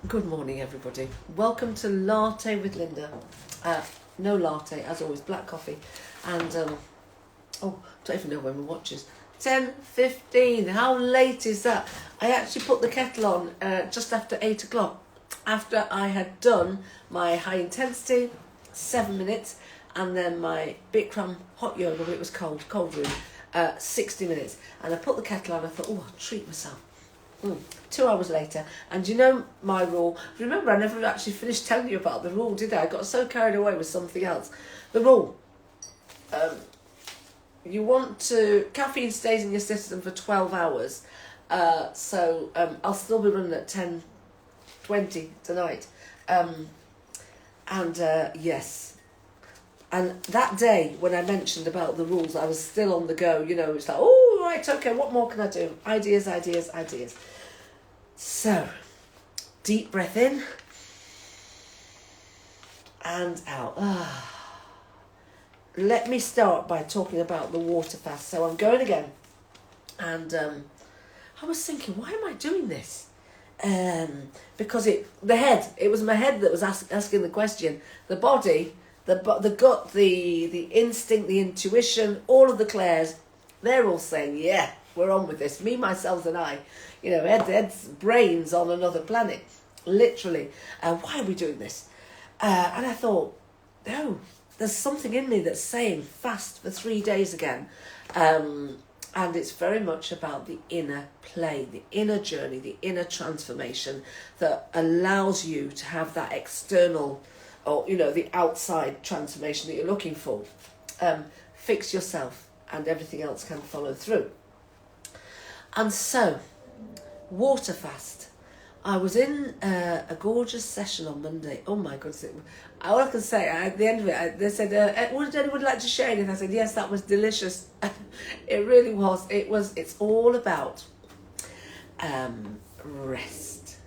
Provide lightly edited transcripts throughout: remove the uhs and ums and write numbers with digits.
Good morning, everybody. Welcome to Latte with Lynda. No latte, as always, black coffee. And, don't even know when my watch is. 10:15. How late is that? I actually put the kettle on just after 8 o'clock. After I had done my high intensity, 7 minutes, and then my Bikram hot yoga, but it was cold room, 60 minutes. And I put the kettle on, I thought, I'll treat myself. 2 hours later, and you know my rule. Remember, I never actually finished telling you about the rule, did I? I got so carried away with something else. The rule. You want to... Caffeine stays in your system for 12 hours. So I'll still be running at 10:20 tonight. Yes. And that day, when I mentioned about the rules, I was still on the go. You know, it's like, oh, right, okay, what more can I do? Ideas. So, deep breath in and out. Let me start by talking about the water fast. So I'm going again. And I was thinking, why am I doing this? Because it was my head that was asking the question. The body, the gut, the instinct, the intuition, all of the Claires, they're all saying, yeah, we're on with this. Me, myself and I. You know, Ed's brains on another planet, literally. Why are we doing this? And I thought, no, there's something in me that's saying fast for 3 days again. And it's very much about the inner play, the inner journey, the inner transformation that allows you to have that external or, the outside transformation that you're looking for. Fix yourself and everything else can follow through. And so... water fast. I was in a gorgeous session on Monday. Oh my goodness. All I can say, at the end of it, they said, would anyone like to share anything? I said, yes, that was delicious. It really was. It's all about rest.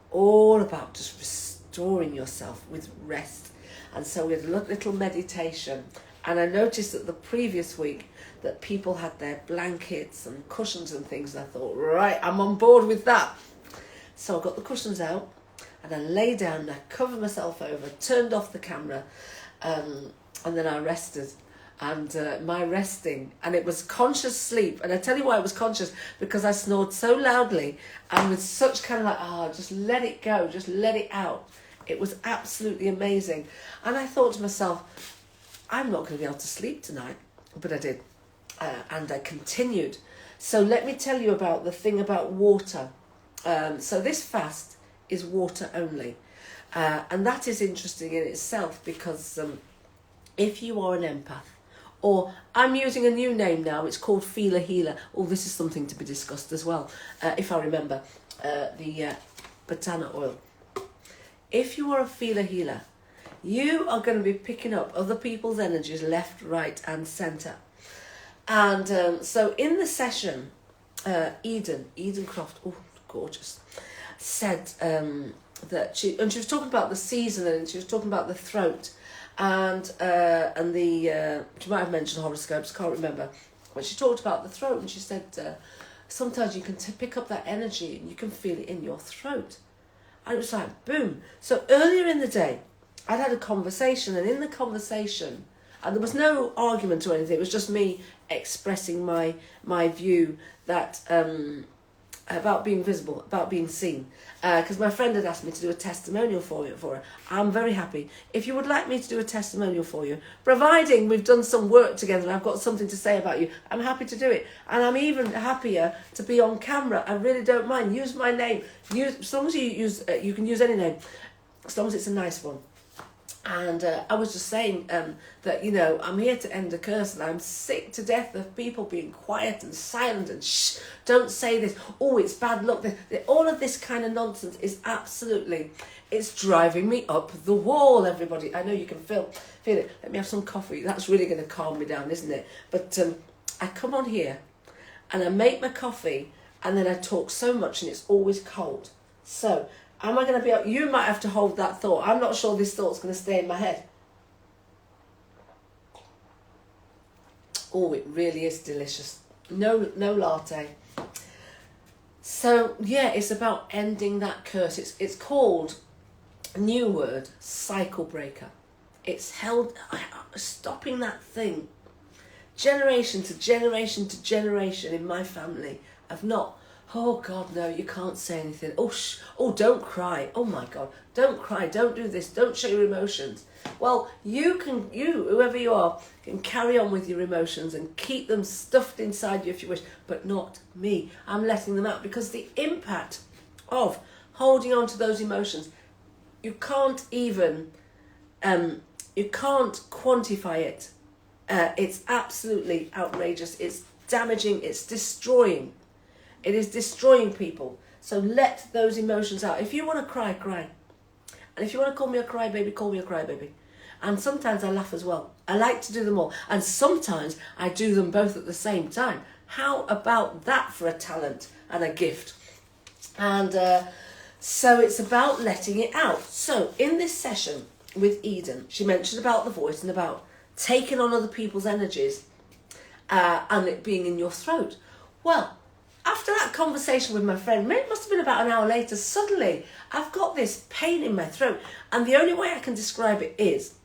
All about just restoring yourself with rest. And so we had a little meditation. And I noticed that the previous week that people had their blankets and cushions and things. And I thought, right, I'm on board with that. So I got the cushions out and I lay down and I covered myself over, turned off the camera, and then I rested. And my resting, and it was conscious sleep. And I tell you why it was conscious, because I snored so loudly and with such kind of like, just let it go, just let it out. It was absolutely amazing. And I thought to myself, I'm not going to be able to sleep tonight, but I did. And I continued. So let me tell you about the thing about water. So this fast is water only. And that is interesting in itself because if you are an empath, or I'm using a new name now, it's called Feeler Healer. Oh, this is something to be discussed as well, if I remember, the Batana oil. If you are a Feeler Healer, you are going to be picking up other people's energies left, right and centre. And so in the session, Eden Croft, oh, gorgeous, said that she was talking about the season and she was talking about the throat and she might have mentioned horoscopes, can't remember, but she talked about the throat and she said sometimes you can pick up that energy and you can feel it in your throat. And it was like, boom. So earlier in the day, I'd had a conversation, and in the conversation, and there was no argument or anything, it was just me expressing my view that about being visible, about being seen. Because my friend had asked me to do a testimonial for her. I'm very happy. If you would like me to do a testimonial for you, providing we've done some work together and I've got something to say about you, I'm happy to do it. And I'm even happier to be on camera. I really don't mind. Use my name. As long as you can use any name, as long as it's a nice one. And I was just saying that, I'm here to end a curse and I'm sick to death of people being quiet and silent and shh, don't say this. Oh, it's bad luck. All of this kind of nonsense is absolutely, it's driving me up the wall, everybody. I know you can feel it. Let me have some coffee. That's really going to calm me down, isn't it? But I come on here and I make my coffee and then I talk so much and it's always cold. So... am I going to be able... you might have to hold that thought. I'm not sure this thought's going to stay in my head. Oh, it really is delicious. No latte. So yeah, it's about ending that curse. It's called, a new word, cycle breaker. It's stopping that thing, generation to generation to generation in my family of not, oh God, no, you can't say anything. Oh, don't cry. Oh my God, don't cry. Don't do this. Don't show your emotions. Well, you, whoever you are, can carry on with your emotions and keep them stuffed inside you if you wish, but not me. I'm letting them out, because the impact of holding on to those emotions, you can't even, you can't quantify it. It's absolutely outrageous. It's damaging. It's destroying. It is destroying people. So let those emotions out. If you want to cry, cry. And if you want to call me a crybaby, call me a crybaby. And sometimes I laugh as well. I like to do them all. And sometimes I do them both at the same time. How about that for a talent and a gift? And so it's about letting it out. So in this session with Eden, she mentioned about the voice and about taking on other people's energies and it being in your throat. Well, after that conversation with my friend, it must have been about an hour later, suddenly I've got this pain in my throat. And the only way I can describe it is,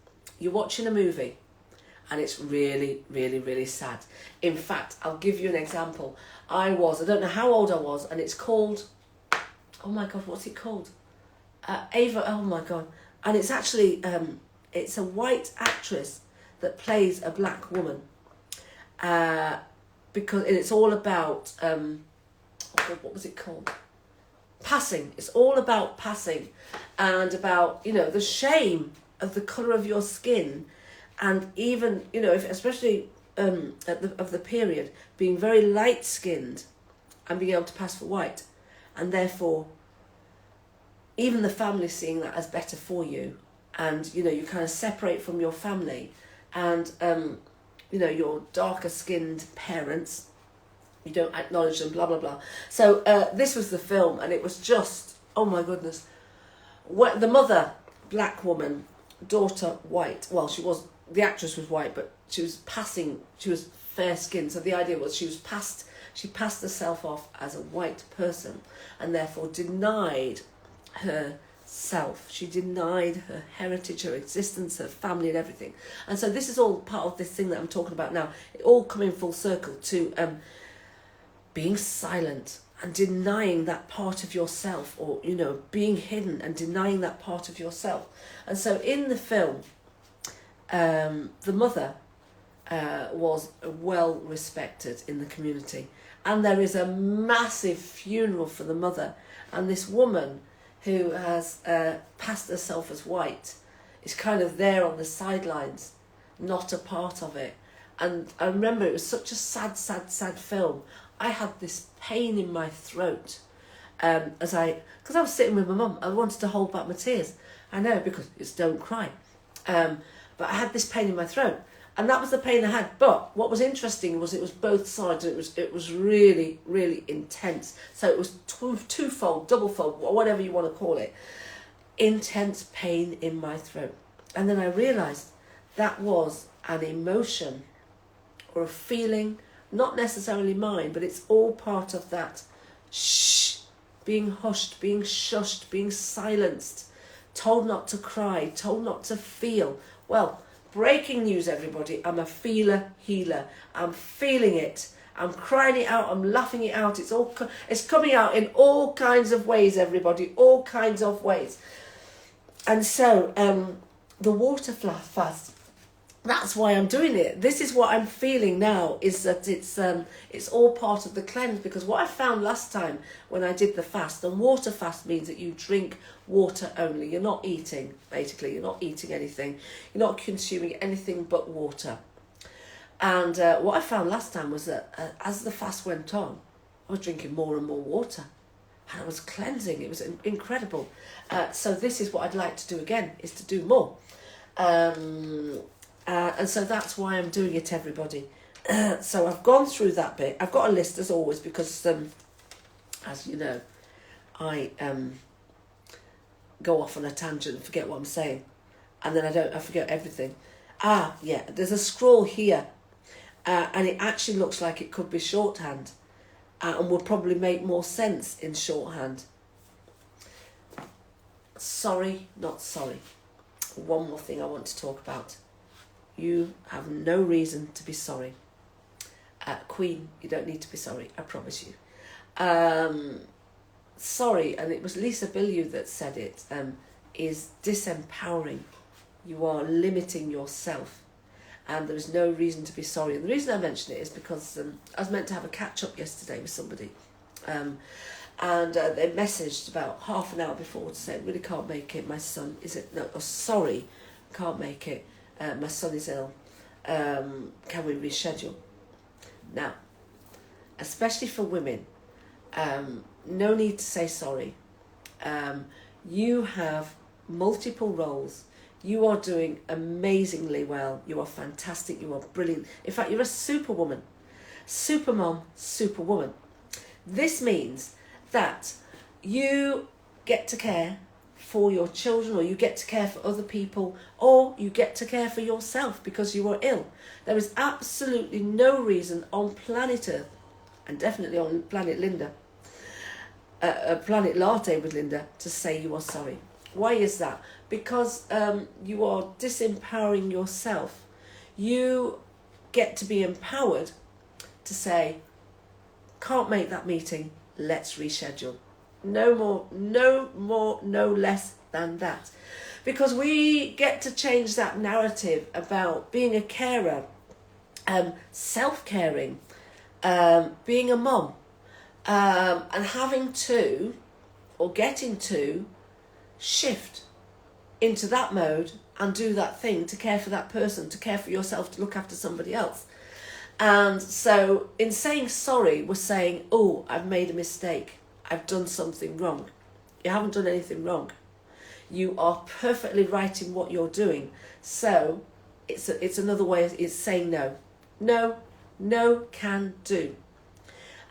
you're watching a movie and it's really, really, really sad. In fact, I'll give you an example. I don't know how old I was, and it's called, oh my God, what's it called? Ava, oh my God. And it's actually, it's a white actress that plays a black woman. Because it's all about, what was it called? Passing. It's all about passing, and about, the shame of the colour of your skin, and even, especially of the period, being very light-skinned and being able to pass for white, and therefore even the family seeing that as better for you, and, you kind of separate from your family, and, your darker-skinned parents, you don't acknowledge them, blah, blah, blah. So this was the film, and it was just, oh my goodness. The mother, black woman, daughter, white. Well, the actress was white, but she was fair-skinned. So the idea was she passed herself off as a white person, and therefore denied herself. She denied her heritage, her existence, her family, and everything. And so this is all part of this thing that I'm talking about now. It all coming full circle to being silent and denying that part of yourself, or, being hidden and denying that part of yourself. And so in the film, the mother was well respected in the community. And there is a massive funeral for the mother. And this woman who has passed herself as white is kind of there on the sidelines, not a part of it. And I remember it was such a sad, sad, sad film. I had this pain in my throat because I was sitting with my mum. I wanted to hold back my tears. I know, because it's don't cry. But I had this pain in my throat, and that was the pain I had. But what was interesting was it was both sides. It was really, really intense. So it was twofold, doublefold, whatever you want to call it. Intense pain in my throat. And then I realised that was an emotion or a feeling, not necessarily mine, but it's all part of that being hushed, being shushed, being silenced, told not to cry, told not to feel. Well, breaking news, everybody, I'm a feeler healer. I'm feeling it. I'm crying it out. I'm laughing it out. It's coming out in all kinds of ways, everybody, all kinds of ways. And so the water fast, that's why I'm doing it. This is what I'm feeling now, is that it's all part of the cleanse. Because what I found last time when I did the fast, the water fast means that you drink water only. You're not eating, basically. You're not eating anything. You're not consuming anything but water. And what I found last time was that as the fast went on, I was drinking more and more water. And I was cleansing. It was incredible. So this is what I'd like to do again, is to do more. And so that's why I'm doing it, everybody. So I've gone through that bit. I've got a list, as always, because, as you know, I go off on a tangent and forget what I'm saying. And then I forget everything. There's a scroll here. And it actually looks like it could be shorthand. and would probably make more sense in shorthand. Sorry, not sorry. One more thing I want to talk about. You have no reason to be sorry. Queen, you don't need to be sorry, I promise you. Sorry, and it was Lisa Bilyeu that said it, is disempowering. You are limiting yourself, and there is no reason to be sorry. And the reason I mention it is because I was meant to have a catch-up yesterday with somebody, and they messaged about half an hour before to say, really can't make it, my son sorry, can't make it, my son is ill, can we reschedule? Now, especially for women, no need to say sorry. You have multiple roles. You are doing amazingly well. You are fantastic. You are brilliant. In fact, you're a superwoman. Supermom, superwoman. This means that you get to care for your children, or you get to care for other people, or you get to care for yourself because you are ill. There is absolutely no reason on planet Earth, and definitely on planet Lynda, planet Latte with Lynda, to say you are sorry. Why is that? Because you are disempowering yourself. You get to be empowered to say, can't make that meeting, let's reschedule. No more, no less than that. Because we get to change that narrative about being a carer, self-caring, being a mom, and having to, or getting to, shift into that mode and do that thing to care for that person, to care for yourself, to look after somebody else. And so in saying sorry, we're saying, oh, I've made a mistake. I've done something wrong. You haven't done anything wrong. You are perfectly right in what you're doing. So it's another way of saying no. No can do.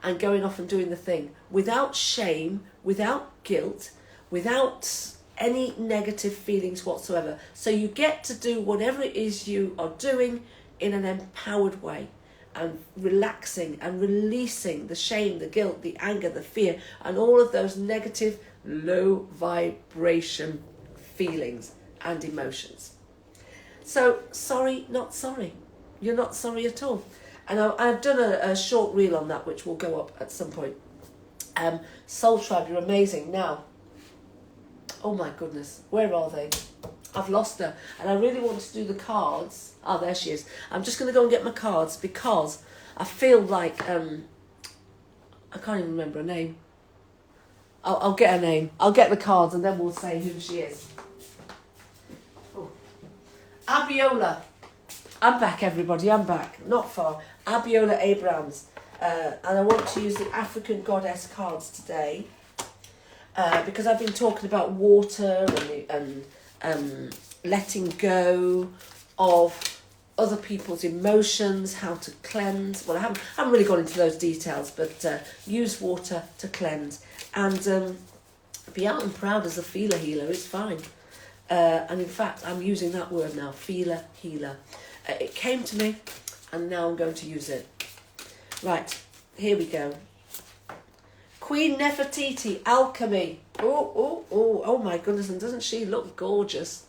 And going off and doing the thing without shame, without guilt, without any negative feelings whatsoever. So you get to do whatever it is you are doing in an empowered way, and relaxing and releasing the shame, the guilt, the anger, the fear, and all of those negative, low vibration feelings and emotions. So sorry, not sorry. You're not sorry at all. And I've done a short reel on that, which will go up at some point. Soul Tribe, you're amazing. Now, oh my goodness, where are they? I've lost her, and I really want to do the cards. Oh, there she is. I'm just going to go and get my cards because I feel like I can't even remember her name. I'll get her name. I'll get the cards, and then we'll say who she is. Oh. Abiola. I'm back, everybody. I'm back. Not far. Abiola Abrams, and I want to use the African Goddess cards today because I've been talking about water and letting go of other people's emotions, how to cleanse. Well, I haven't really gone into those details, but use water to cleanse and be out and proud as a feeler healer. It's fine. And in fact, I'm using that word now, feeler healer. It came to me, and now I'm going to use it. Right, here we go. Queen Nefertiti, Alchemy. Oh my goodness, and doesn't she look gorgeous?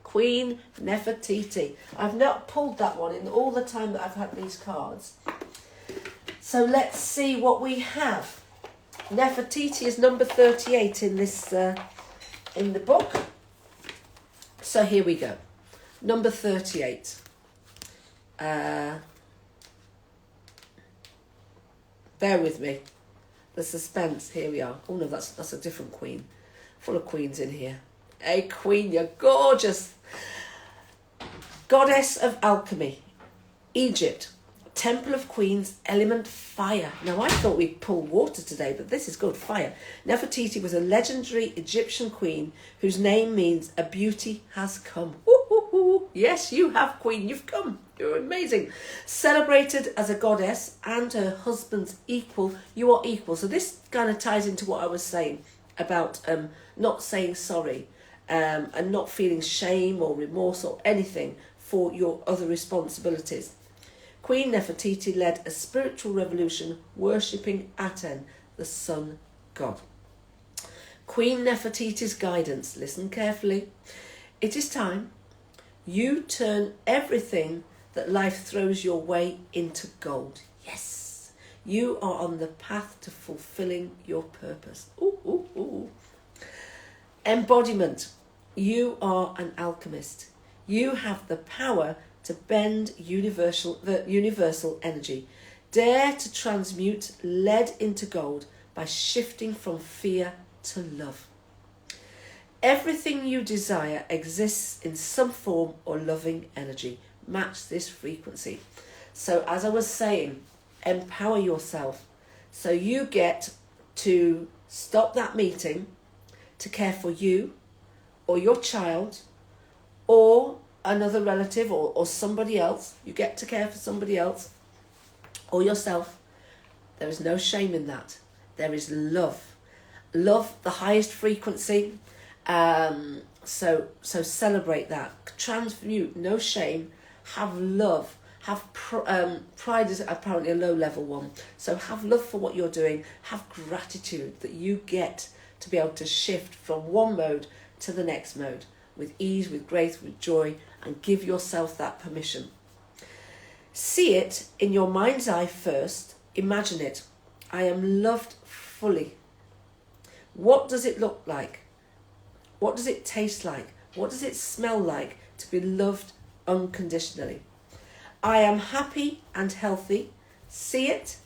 Queen Nefertiti. I've not pulled that one in all the time that I've had these cards. So let's see what we have. Nefertiti is number 38 in this in the book. So here we go. Number 38. Bear with me. The suspense. Here we are. Oh no, that's a different queen. Full of queens in here. Hey queen, you're gorgeous. Goddess of Alchemy. Egypt. Temple of Queens, element fire. Now I thought we'd pull water today, but this is good, fire. Nefertiti was a legendary Egyptian queen whose name means a beauty has come. Ooh. Yes, you have, queen, you've come. You're amazing. Celebrated as a goddess and her husband's equal, you are equal. So this kind of ties into what I was saying about not saying sorry and not feeling shame or remorse or anything for your other responsibilities. Queen Nefertiti led a spiritual revolution worshipping Aten, the sun god. Queen Nefertiti's guidance, listen carefully. It is time you turn everything that life throws your way into gold. Yes, you are on the path to fulfilling your purpose. Ooh, ooh, ooh. Embodiment. You are an alchemist. You have the power to bend the universal energy. Dare to transmute lead into gold by shifting from fear to love. Everything you desire exists in some form or loving energy. Match this frequency. So as I was saying, empower yourself. So you get to stop that meeting to care for you or your child or another relative or somebody else. You get to care for somebody else or yourself. There is no shame in that. There is love. Love, the highest frequency. So celebrate that. Transmute, no shame. Have love. Have pride is apparently a low level one. So have love for what you're doing. Have gratitude that you get to be able to shift from one mode to the next mode with ease, with grace, with joy, and give yourself that permission. See it in your mind's eye first. Imagine it. I am loved fully. What does it look like? What does it taste like? What does it smell like to be loved unconditionally? I am happy and healthy. See it.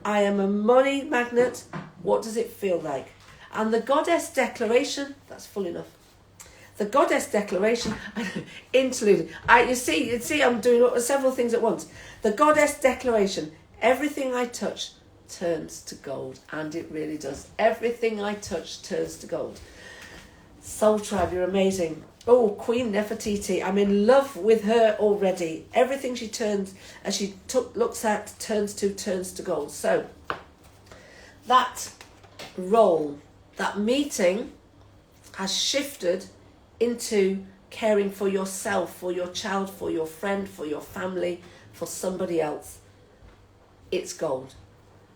I am a money magnet. What does it feel like? And the goddess declaration, that's full enough. The goddess declaration, interlude. You see, I'm doing several things at once. The goddess declaration, everything I touch turns to gold. And it really does. Everything I touch turns to gold. Soul Tribe, you're amazing. Oh, Queen Nefertiti, I'm in love with her already. Everything she looks at, turns to gold. So, that role, that meeting has shifted into caring for yourself, for your child, for your friend, for your family, for somebody else. It's gold.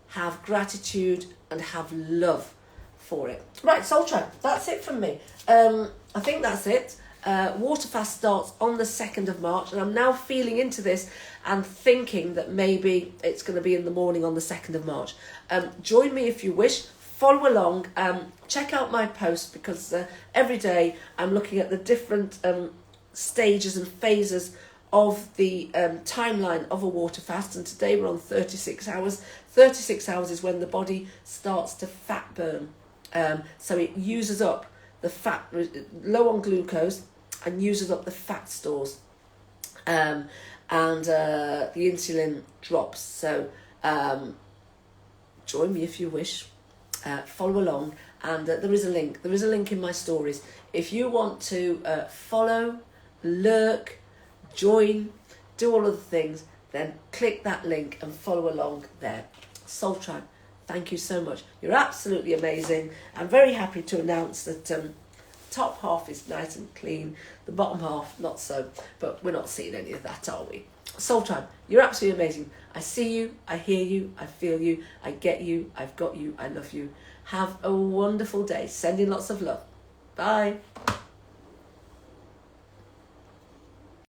Have gratitude and have love for it. Right, Soul Tribe, that's it from me. I think that's it. Water fast starts on the 2nd of March, and I'm now feeling into this and thinking that maybe it's going to be in the morning on the 2nd of March. Join me if you wish. Follow along. Check out my post because every day I'm looking at the different stages and phases of the timeline of a water fast, and today we're on 36 hours. 36 hours is when the body starts to fat burn. So it uses up the fat, low on glucose, and uses up the fat stores. And the insulin drops. So join me if you wish. Follow along, and there is a link. There is a link in my stories. If you want to follow, lurk, join, do all of the things, then click that link and follow along there. Soul Tribe, thank you so much. You're absolutely amazing. I'm very happy to announce that top half is nice and clean, the bottom half not so, but we're not seeing any of that, are we? Soul Tribe, you're absolutely amazing. I see you, I hear you, I feel you, I get you, I've got you, I love you. Have a wonderful day. Sending lots of love. Bye.